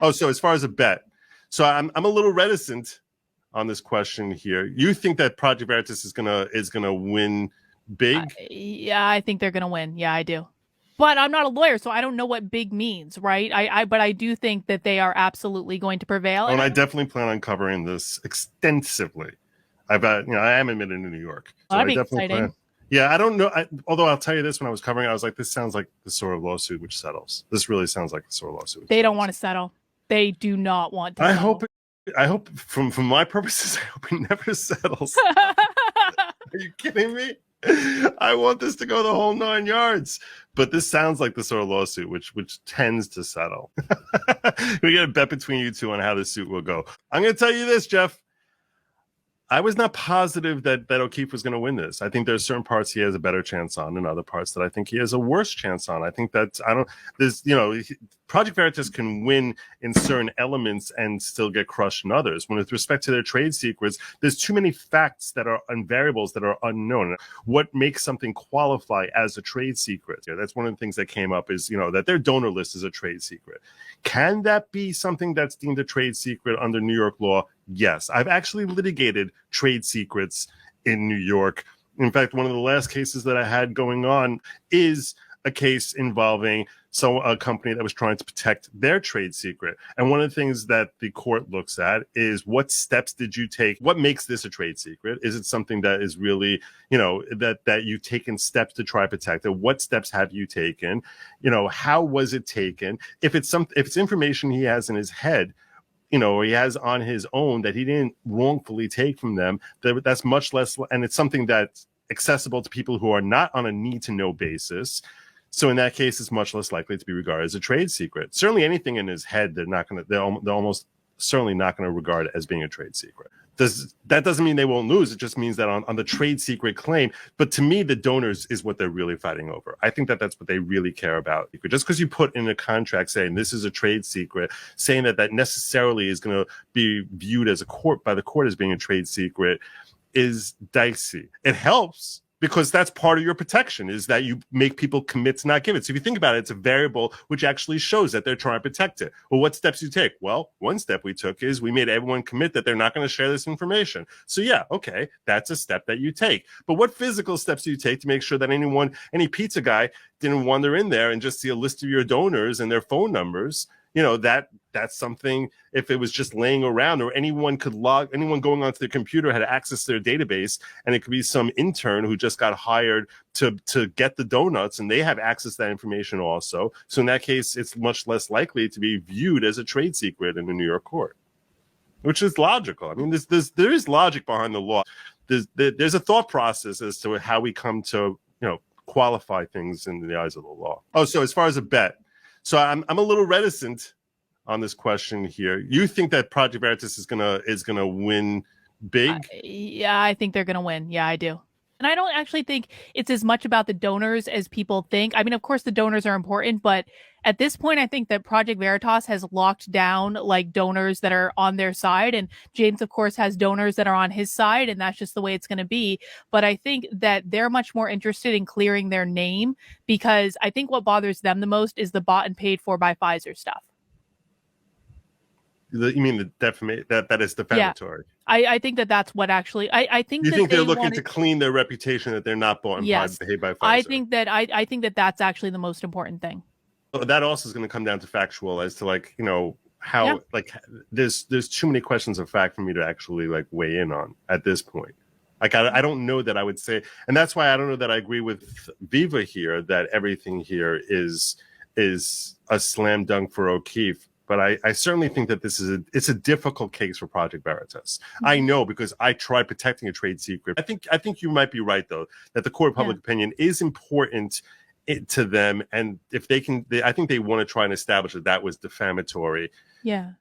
Oh, so as far as a bet, so I'm a little reticent on this question here. You think that Project Veritas is gonna win big? Yeah, I think they're gonna win. Yeah, I do. But I'm not a lawyer, so I don't know what big means, right? But I do think that they are absolutely going to prevail. Oh, And and I I don't, definitely plan on covering this extensively. I am admitted in New York, well, so that'd I be definitely exciting. plan. Yeah, I don't know. Although I'll tell you this, when I was covering it, I was like, this sounds like the sort of lawsuit which settles. This really sounds like the sort of lawsuit which They don't settles. want to settle. They do not want to I hope. settle. I hope, from my purposes, I hope it never settles. Are you kidding me? I want this to go the whole 9 yards. But this sounds like the sort of lawsuit which tends to settle. We got a bet between you two on how this suit will go. I'm going to tell you this, Jeff. I was not positive that Okeefe was going to win this. I think there's certain parts he has a better chance on, and other parts that I think he has a worse chance on. I think that Project Veritas can win in certain elements and still get crushed in others. When with respect to their trade secrets, there's too many facts that are and variables that are unknown. What makes something qualify as a trade secret? That's one of the things that came up is that their donor list is a trade secret. Can that be something that's deemed a trade secret under New York law? Yes. I've actually litigated trade secrets in New York. In fact, one of the last cases that I had going on is a case involving a company that was trying to protect their trade secret. And one of the things that the court looks at is, what steps did you take? What makes this a trade secret? Is it something that is really, that you've taken steps to try to protect it? What steps have you taken? How was it taken? If it's information he has in his head, or he has on his own that he didn't wrongfully take from them, that's much less, and it's something that's accessible to people who are not on a need-to-know basis. So in that case, it's much less likely to be regarded as a trade secret. Certainly anything in his head, they're almost certainly not going to regard it as being a trade secret. That doesn't mean they won't lose. It just means that on the trade secret claim, but to me, the donors is what they're really fighting over. I think that's what they really care about. Just because you put in a contract saying this is a trade secret, saying that necessarily is going to be viewed as by the court as being a trade secret, is dicey. It helps, because that's part of your protection, is that you make people commit to not give it. So if you think about it, it's a variable which actually shows that they're trying to protect it. Well, what steps you take? Well, one step we took is we made everyone commit that they're not going to share this information. So yeah, okay, that's a step that you take. But what physical steps do you take to make sure that any pizza guy didn't wander in there and just see a list of your donors and their phone numbers? That's something, if it was just laying around, or anyone going onto their computer had access to their database, and it could be some intern who just got hired to get the donuts, and they have access to that information also. So in that case, it's much less likely to be viewed as a trade secret in the New York court, which is logical. I mean, there is logic behind the law. There's a thought process as to how we come to qualify things in the eyes of the law. Oh, so as far as a bet, so I'm a little reticent on this question here. You think that Project Veritas is gonna win big? Yeah, I think they're gonna win. Yeah, I do. And I don't actually think it's as much about the donors as people think. I mean, of course, the donors are important, but at this point, I think that Project Veritas has locked down like donors that are on their side. And James, of course, has donors that are on his side, and that's just the way it's going to be. But I think that they're much more interested in clearing their name, because I think what bothers them the most is the bought and paid for by Pfizer stuff. You mean that is defamatory? Yeah. I think that's what actually I think You that think they're they looking wanted. to clean their reputation, that they're not bought and Yes. paid by I Pfizer? think that I think that that's actually the most important thing. That also is going to come down to factual, as to Yeah. how, there's too many questions of fact for me to actually weigh in on at this point. I don't know that I would say, and that's why I don't know that I agree with Viva here, that everything here is a slam dunk for Okeefe. But I certainly think that it's a difficult case for Project Veritas. Mm-hmm. I know, because I tried protecting a trade secret. I think you might be right, though, that the court of public opinion is important to them, and if they can, I think they want to try and establish that was defamatory. Yeah.